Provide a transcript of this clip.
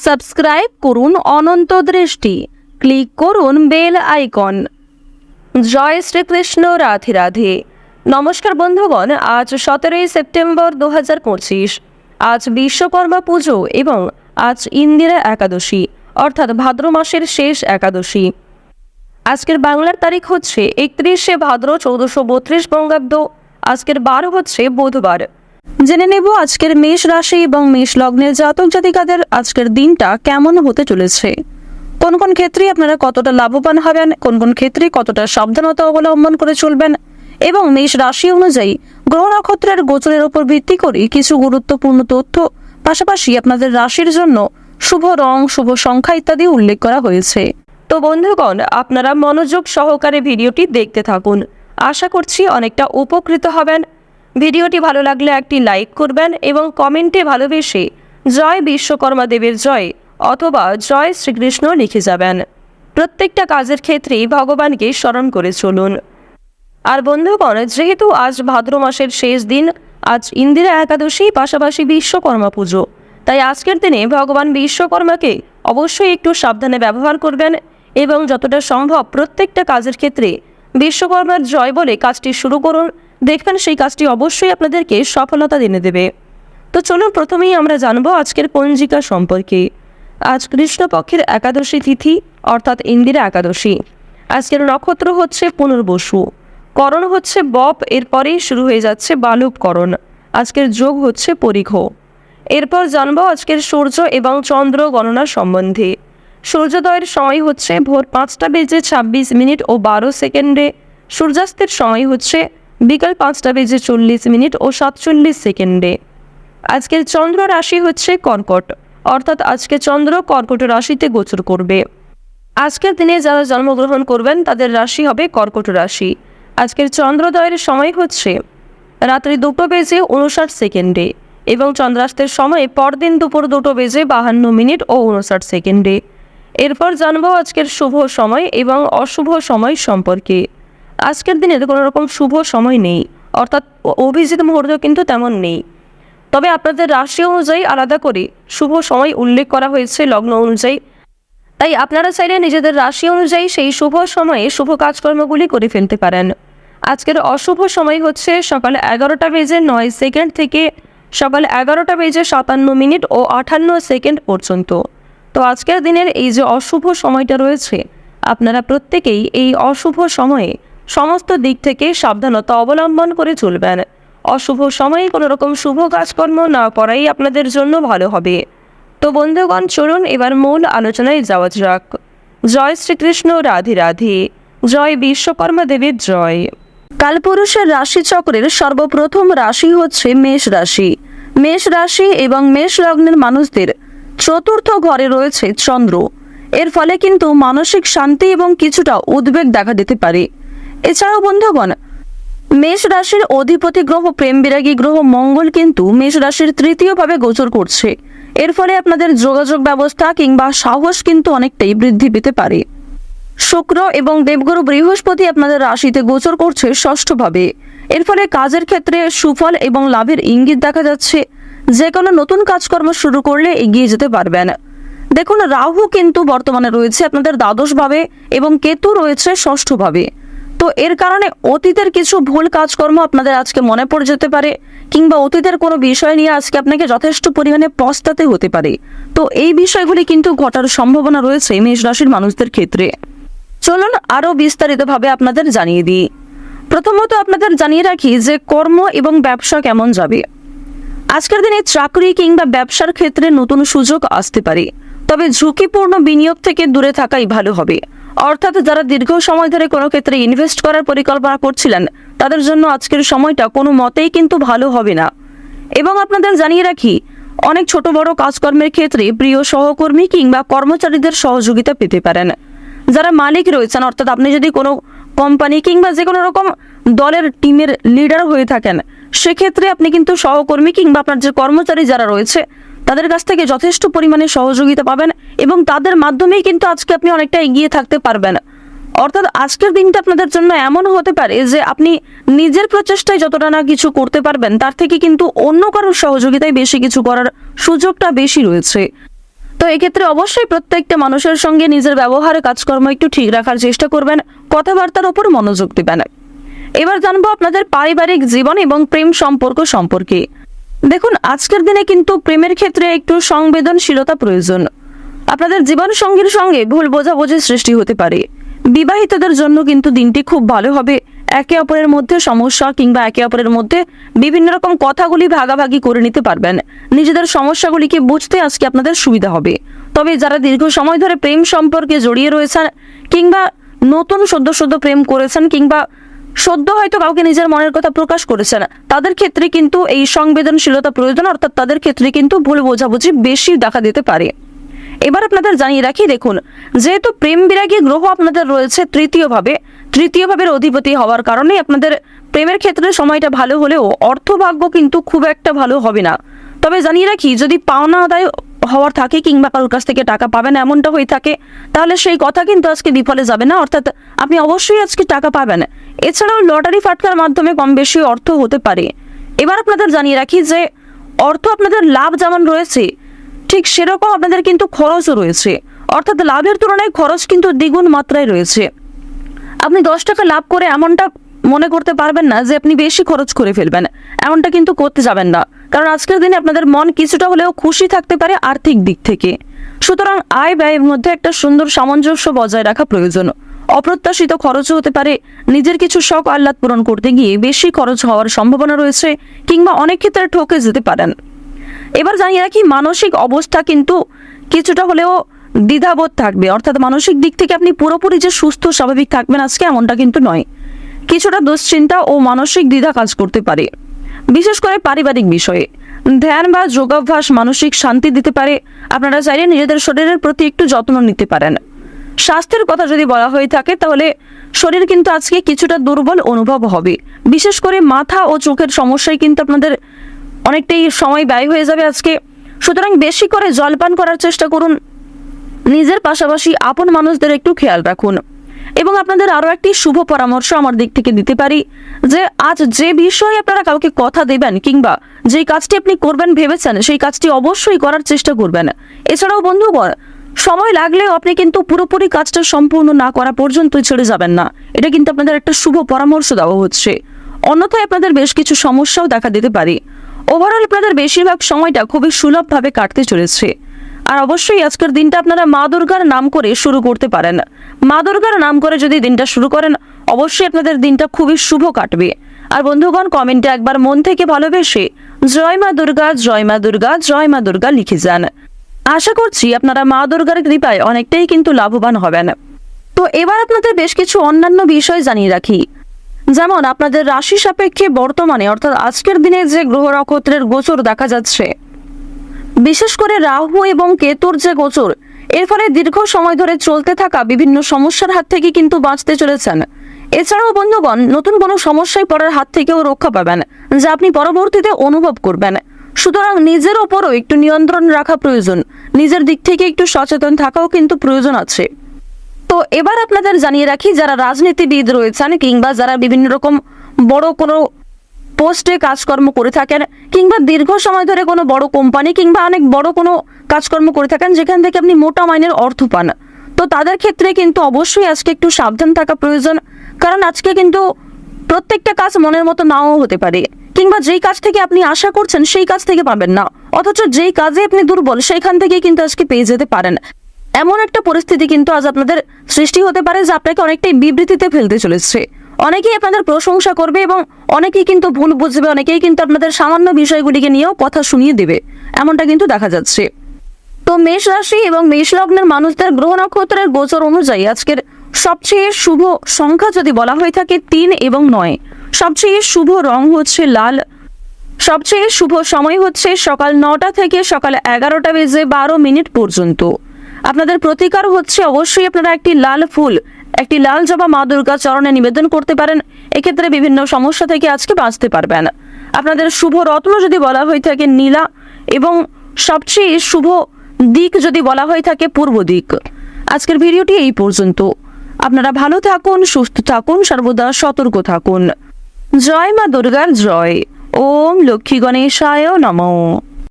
Subscribe করুন অনন্ত দৃষ্টি, click করুন বেল আইকন। জয় শ্রীকৃষ্ণ, রাধে রাধে। নমস্কার বন্ধুগণ, আজ 17ই সেপ্টেম্বর 2025। আজ বিশ্বকর্মা পুজো এবং আজ ইন্দিরা একাদশী অর্থাৎ ভাদ্র মাসের শেষ একাদশী। আজকের বাংলার তারিখ হচ্ছে 31শে ভাদ্র 1432 বঙ্গাব্দ। আজকের বার হচ্ছে বুধবার। জেনে নেব আজকের মেষ রাশি এবং মেষ লগ্নের জাতক জাতিকাদের আজকের দিনটা কেমন হতে চলেছে। কোন কোন ক্ষেত্রে আপনারা কতটা লাভবান হবেন, কোন কোন ক্ষেত্রে কতটা সাবধানতা অবলম্বন করে চলবেন এবং মেষ রাশি অনুযায়ী গ্রহ নক্ষত্রের গোচরের উপর ভিত্তি করে কিছু গুরুত্বপূর্ণ তথ্য, পাশাপাশি আপনাদের রাশির জন্য শুভ রং, শুভ সংখ্যা ইত্যাদি উল্লেখ করা হয়েছে। তো বন্ধুগণ, আপনারা মনোযোগ সহকারে ভিডিওটি দেখতে থাকুন। আশা করছি অনেকটা উপকৃত হবেন। ভিডিওটি ভালো লাগলে একটি লাইক করবেন এবং কমেন্টে ভালোবেসে জয় বিশ্বকর্মা দেবের জয় অথবা জয় শ্রীকৃষ্ণ লিখে যাবেন। প্রত্যেকটা কাজের ক্ষেত্রেই ভগবানকে স্মরণ করে চলুন। আর বন্ধুগণ, যেহেতু আজ ভাদ্র মাসের শেষ দিন, আজ ইন্দিরা একাদশী, পাশাপাশি বিশ্বকর্মা পুজো, তাই আজকের দিনে ভগবান বিশ্বকর্মাকে অবশ্যই একটু সাবধানে ব্যবহার করবেন এবং যতটা সম্ভব প্রত্যেকটা কাজের ক্ষেত্রে বিশ্বকর্মার জয় বলে কাজটি শুরু করুন। দেখবেন সেই কাজটি অবশ্যই আপনাদেরকে সফলতা এনে দেবে। তো চলুন প্রথমেই আমরা জানবো আজকের পঞ্জিকা সম্পর্কে। আজ কৃষ্ণপক্ষের একাদশী তিথি অর্থাৎ ইন্দিরা একাদশী। আজকের নক্ষত্র হচ্ছে পুনর্বসু, করণ হচ্ছে বপ, এরপরেই শুরু হয়ে যাচ্ছে বালুকরণ। আজকের যোগ হচ্ছে পরিঘ। এরপর জানবো আজকের সূর্য এবং চন্দ্র গণনা সম্বন্ধে। সূর্যোদয়ের সময় হচ্ছে ভোর 5টা বেজে 26 ও 12 সেকেন্ডে। সূর্যাস্তের সময় হচ্ছে বিকাল 5টা বেজে 40 ও 47 সেকেন্ডে। আজকের চন্দ্র রাশি হচ্ছে কর্কট, অর্থাৎ আজকে চন্দ্র কর্কট রাশিতে গোচর করবে। আজকের দিনে যারা জন্মগ্রহণ করবেন তাদের রাশি হবে কর্কট রাশি। আজকের চন্দ্রোদয়ের সময় হচ্ছে রাত্রি 2টা বেজে 59 সেকেন্ডে এবং চন্দ্রাস্তের সময় পরদিন দুপুর 2টা বেজে 52 ও 59 সেকেন্ডে। এরপর জানবো আজকের শুভ সময় এবং অশুভ সময় সম্পর্কে। আজকের দিনে কোনো রকম শুভ সময় নেই, অর্থাৎ অভিজিৎ মুহূর্ত কিন্তু তেমন নেই। তবে আপনাদের রাশি অনুযায়ী আলাদা করে শুভ সময় উল্লেখ করা হয়েছে লগ্ন অনুযায়ী, তাই আপনারা চাইলে নিজেদের রাশি অনুযায়ী সেই শুভ সময়ে শুভ কাজকর্মগুলি করে ফেলতে পারেন। আজকের অশুভ সময় হচ্ছে সকাল 11টা বেজে 9 থেকে সকাল 11টা বেজে 57 ও 58 সেকেন্ড পর্যন্ত। তো আজকের দিনের এই যে অশুভ সময়টা রয়েছে, আপনারা প্রত্যেকেই এই অশুভ সময়ে সমস্ত দিক থেকে সাবধানতা অবলম্বন করে চলবেন। অশুভ সময়ে কোনো রকম শুভ কাজকর্ম না করাই আপনাদের জন্য ভালো হবে। তো বন্ধুগণ, চলুন এবার মূল আলোচনায় যাওয়া যাক। জয় শ্রীকৃষ্ণ, রাধে রাধে। জয় বিশ্বকর্মা দেবের জয়। কালপুরুষের রাশিচক্রের সর্বপ্রথম রাশি হচ্ছে মেষ রাশি। মেষ রাশি এবং মেষ লগ্নের মানুষদের চতুর্থ ঘরে রয়েছে চন্দ্র। এর ফলে কিন্তু মানসিক শান্তি এবং কিছুটা উদ্বেগ দেখা দিতে পারে। এছাড়াও বন্ধুগণ, মেষ রাশির অধিপতি গ্রহ প্রেম বিরাগী গ্রহ মঙ্গল কিন্তু মেষ রাশির তৃতীয়ভাবে গোচর করছে। এর ফলে আপনাদের যোগাযোগ ব্যবস্থা কিংবা সাহস কিন্তু অনেকটাই বৃদ্ধি পেতে পারে। শুক্র এবং দেবগুরু বৃহস্পতি আপনাদের রাশিতে গোচর করছে ষষ্ঠভাবে। এর ফলে কাজের ক্ষেত্রে সুফল এবং লাভের ইঙ্গিত দেখা যাচ্ছে। যে কোনো নতুন কাজকর্ম শুরু করলে এগিয়ে যেতে পারবেন। দেখুন, রাহু কিন্তু বর্তমানে রয়েছে আপনাদের দ্বাদশভাবে এবং কেতু রয়েছে ষষ্ঠভাবে। তো এর কারণে অতীতের কিছু ভুল কাজকর্ম আপনাদের আজকে মনে পড়ে যেতে পারে, কিংবা অতীতের কোনো বিষয় নিয়ে আজকে আপনাকে যথেষ্ট পরিমাণে পস্তাতে হতে পারে। তো এই বিষয়গুলি কিন্তু ঘটার সম্ভাবনা রয়েছে মেষ রাশির মানুষদের ক্ষেত্রে। চলুন আরও বিস্তারিতভাবে আপনাদের জানিয়ে দিই। প্রথমত আপনাদের জানিয়ে রাখি যে কর্ম এবং ব্যবসা কেমন যাবে। আজকের দিনে চাকরি কিংবা ব্যবসার ক্ষেত্রে নতুন সুযোগ আসতে পারে, তবে ঝুঁকিপূর্ণ বিনিয়োগ থেকে দূরে থাকাই ভালো হবে। অর্থাৎ যারা দীর্ঘ সময় ধরে কোনো ক্ষেত্রে ইনভেস্ট করার পরিকল্পনা করছিলেন, তাদের জন্য আজকের সময়টা কোনো মতেই কিন্তু ভালো হবে না। এবং আপনাদের জানিয়ে রাখি, অনেক ছোট বড় কাজকর্মের ক্ষেত্রে প্রিয় সহকর্মী কিংবা কর্মচারীদের সহযোগিতা পেতে পারেন। যারা মালিক রয়েছেন, অর্থাৎ আপনি যদি কোনো কোম্পানি কিংবা যে কোনো রকম দলের টিমের লিডার হয়ে থাকেন, সেক্ষেত্রে আপনি কিন্তু সহকর্মী কিংবা আপনার যে কর্মচারী যারা রয়েছে তাদের কাছ থেকে যথেষ্ট পরিমাণে সহযোগিতা পাবেন এবং তাদের মাধ্যমেই কিন্তু আজকে আপনি অনেকটা এগিয়ে থাকতে পারবেন। অর্থাৎ আজকের দিনটা আপনাদের জন্য এমন হতে পারে যে আপনি নিজের প্রচেষ্টায় যতটা না কিছু করতে পারবেন, তার থেকে কিন্তু অন্য কারোর সহযোগিতায় বেশি কিছু করার সুযোগটা বেশি রয়েছে। তো এক্ষেত্রে অবশ্যই প্রত্যেকটা মানুষের সঙ্গে নিজের ব্যবহার কাজকর্ম একটু ঠিক রাখার চেষ্টা করবেন, কথাবার্তার উপর মনোযোগ দেবেন। এবার জানবো আপনাদের পারিবারিক জীবন এবং প্রেম সম্পর্ক সম্পর্কে। দেখুন, আজকের দিনে কিন্তু প্রেমের ক্ষেত্রে একটু সংবেদনশীলতা প্রয়োজন। আপনাদের জীবন সঙ্গীর সঙ্গে ভুল বোঝাবুঝির সৃষ্টি হতে পারে। বিবাহিতদের জন্য কিন্তু দিনটি খুব ভালো হবে। একে অপরের মধ্যে সমস্যা কিংবা একে অপরের মধ্যে বিভিন্ন রকম কথাগুলি ভাগাভাগি করে নিতে পারবেন। নিজেদের সমস্যাগুলিকে বুঝতে আজকে আপনাদের সুবিধা হবে। তবে যারা দীর্ঘ সময় ধরে প্রেম সম্পর্কে জড়িয়ে রয়েছেন কিংবা নতুন সদ্য প্রেম করেছেন কিংবা সদ্য হয়তো কাউকে নিজের মনের কথা প্রকাশ করেছেন, তাদের ক্ষেত্রে কিন্তু এই সংবেদনশীলতা প্রয়োজন, অর্থাৎ তাদের ক্ষেত্রে কিন্তু ভুল বোঝাবুঝি বেশি দেখা দিতে পারে। এবার আপনাদের জানিয়ে রাখি, দেখুন, যেহেতু প্রেম বিরাগী গ্রহ আপনাদের রয়েছে তৃতীয় ভাবের অধিপতি হওয়ার কারণে আপনাদের প্রেমের ক্ষেত্রে সময়টা ভালো হলেও অর্থভাগ্য কিন্তু খুব একটা ভালো হবে না। তবে জানিয়ে রাখি, যদি পাওনা আদায় হওয়ার থাকে কিংবা কারোর কাছ থেকে টাকা পাবেন এমনটা হয়ে থাকে, তাহলে সেই কথা কিন্তু আজকে বিফলে যাবে না, অর্থাৎ আপনি অবশ্যই আজকে টাকা পাবেন। এছাড়াও লটারি ফাটকার মাধ্যমে কম বেশি অর্থ হতে পারে। এবার আপনাদের জানিয়ে রাখি যে অর্থ আপনাদের লাভ যেমন রয়েছে, ঠিক সেরকম আপনাদের কিন্তু খরচও রয়েছে, অর্থাৎ লাভের তুলনায় খরচ কিন্তু দ্বিগুণ মাত্রায় রয়েছে। আপনি 10 টাকা লাভ করে এমনটা মনে করতে পারবেন না যে আপনি বেশি খরচ করে ফেলবেন, এমনটা কিন্তু করতে যাবেন না, কারণ আজকের দিনে আপনাদের মন কিছুটা হলেও খুশি থাকতে পারে আর্থিক দিক থেকে। সুতরাং আয় ব্যয়ের মধ্যে একটা সুন্দর সামঞ্জস্য বজায় রাখা প্রয়োজন। অপ্রত্যাশিত খরচও হতে পারে। নিজের কিছু শখ আহ্লাদ পূরণ করতে গিয়ে বেশি খরচ হওয়ার সম্ভাবনা রয়েছে কিংবা অনেক ক্ষেত্রে ঠকে যেতে পারেন। এবার জানিয়ে রাখি, মানসিক অবস্থা কিন্তু কিছুটা হলেও দ্বিধাবোধ থাকবে, অর্থাৎ মানসিক দিক থেকে আপনি পুরোপুরি যে সুস্থ স্বাভাবিক থাকবেন আজকে এমনটা কিন্তু নয়। কিছুটা দুশ্চিন্তা ও মানসিক দ্বিধা কাজ করতে পারে, বিশেষ করে পারিবারিক বিষয়ে। ধ্যান বা যোগাভ্যাস মানসিক শান্তি দিতে পারে। আপনারা চাইলে নিজেদের শরীরের প্রতি একটু যত্ন নিতে পারেন। স্বাস্থ্যের কথা যদি বলা হয়ে থাকে, তাহলে শরীর কিন্তু আজকে কিছুটা দুর্বল অনুভব হবে, বিশেষ করে মাথা ও চোখের সমস্যায় কিন্তু আপনাদের অনেকটাই সময় ব্যয় হয়ে যাবে আজকে। সুতরাং বেশি করে জলপান করার চেষ্টা করুন। নিজের পাশাপাশি আপন মানুষদের একটু খেয়াল রাখুন। এবং আপনাদের আরও একটি শুভ পরামর্শ আমার দিক থেকে দিতে পারি যে আজ যে বিষয়ে আপনারা কাউকে কথা দেবেন কিংবা যে কাজটি আপনি করবেন ভেবেছেন, সেই কাজটি অবশ্যই করার চেষ্টা করবেন। এছাড়াও বন্ধুগণ, সময় লাগলেও আপনি কিন্তু পুরোপুরি কাজটা সম্পূর্ণ না করা পর্যন্ত ছেড়ে যাবেন না, এটা কিন্তু আপনাদের একটা শুভ পরামর্শ দেওয়া হচ্ছে। অন্যথায় আপনাদের বেশ কিছু সমস্যাও দেখা দিতে পারে। ওভারঅল আপনাদের বেশিরভাগ সময়টা খুবই সুলভভাবে কাটতে চলেছে। আর অবশ্যই আজকের দিনটা আপনারা মা দুর্গার নাম করে শুরু করতে পারেন। মা দুর্গার নাম করে যদি দিনটা শুরু করেন, অবশ্যই আপনাদের দিনটা খুবই শুভ কাটবে। আর বন্ধুগণ, কমেন্টে একবার মন থেকে ভালোবেসে জয় মা দুর্গা, জয় মা দুর্গা, জয় মা দুর্গা লিখে যান। আশা করছি আপনারা মা দুর্গার কৃপায় অনেকটাই কিন্তু লাভবান হবেন। তো এবার আপনাদের বেশ কিছু অন্যান্য বিষয় জানিয়ে রাখি, যেমন আপনাদের রাশি সাপেক্ষে বর্তমানে অর্থাৎ আজকের দিনে যে গ্রহ নক্ষত্রের গোচর দেখা যাচ্ছে, বিশেষ করে রাহু এবং কেতুর যে গোচর, এর ফলে দীর্ঘ সময় ধরে চলতে থাকা বিভিন্ন সমস্যার হাত থেকে কিন্তু বাঁচতে চলেছেন। এছাড়াও বন্ধুগণ, নতুন কোনো সমস্যায় পড়ার হাত থেকেও রক্ষা পাবেন, যা আপনি পরবর্তীতে অনুভব করবেন। সুতরাং নিজের ওপরও একটু নিয়ন্ত্রণ রাখা প্রয়োজন, নিজের দিক থেকে একটু সচেতন থাকাও কিন্তু প্রয়োজন আছে। তো এবার আপনাদের জানিয়ে রাখি, যারা রাজনীতিবিদ রয়েছেন কিংবা যারা বিভিন্ন রকম বড় কোনো পোস্টে কাজকর্ম করে থাকেন কিংবা দীর্ঘ সময় ধরে কোনো বড় কোম্পানি কিংবা অনেক বড় কোনো কাজকর্ম করে থাকেন যেখান থেকে আপনি মোটা মাইনের অর্থ পান, তো তাদের ক্ষেত্রে কিন্তু অবশ্যই আজকে একটু সাবধান থাকা প্রয়োজন। কারণ আজকে কিন্তু প্রত্যেকটা কাজ মনের মতো নাও হতে পারে, কিংবা যেই কাজ থেকে আপনি আশা করছেন সেই কাজ থেকে পাবেন না, অথচ যেই কাজে আপনি দুর্বল সেইখান থেকে কিন্তু আজকে পেয়ে যেতে পারেন। এমন একটা পরিস্থিতি কিন্তু আজ আপনাদের সৃষ্টি হতে পারে যা আপনাকে অনেকটাই বিবৃতিতে ফেলতে চলেছে। অনেকেই আপনাদের প্রশংসা করবে এবং অনেকেই কিন্তু ভুল বুঝবে, অনেকেই কিন্তু আপনাদের সামান্য বিষয়গুলিকে নিয়েও কথা শুনিয়ে দেবে, এমনটা কিন্তু দেখা যাচ্ছে। তো মেষ রাশি এবং মেষ লগ্নের মানুষদের গ্রহ নক্ষত্রের গোচর অনুযায়ী আজকের সবচেয়ে শুভ সংখ্যা যদি বলা হয়ে থাকে 3 এবং 9। সবচেয়ে শুভ রং হচ্ছে লাল। সবচেয়ে শুভ সময় হচ্ছে সকাল 9টা থেকে সকাল 11:12 পর্যন্ত। আপনাদের প্রতিকার হচ্ছে অবশ্যই আপনারা একটি লাল ফুল, একটি লাল জবা মা দুর্গা চরণে নিবেদন করতে পারেন। এক্ষেত্রে বিভিন্ন সমস্যা থেকে আজকে বাঁচতে পারবেন। আপনাদের শুভ রত্ন যদি বলা হয়ে থাকে নীলা, এবং সবচেয়ে শুভ দিক যদি বলা হয়ে থাকে পূর্ব দিক। আজকের ভিডিওটি এই পর্যন্ত। আপনারা ভালো থাকুন, সুস্থ থাকুন, সর্বদা সতর্ক থাকুন। জয় মা দুর্গার জয়। ওম লক্ষ্মী গণেশায় নমঃ।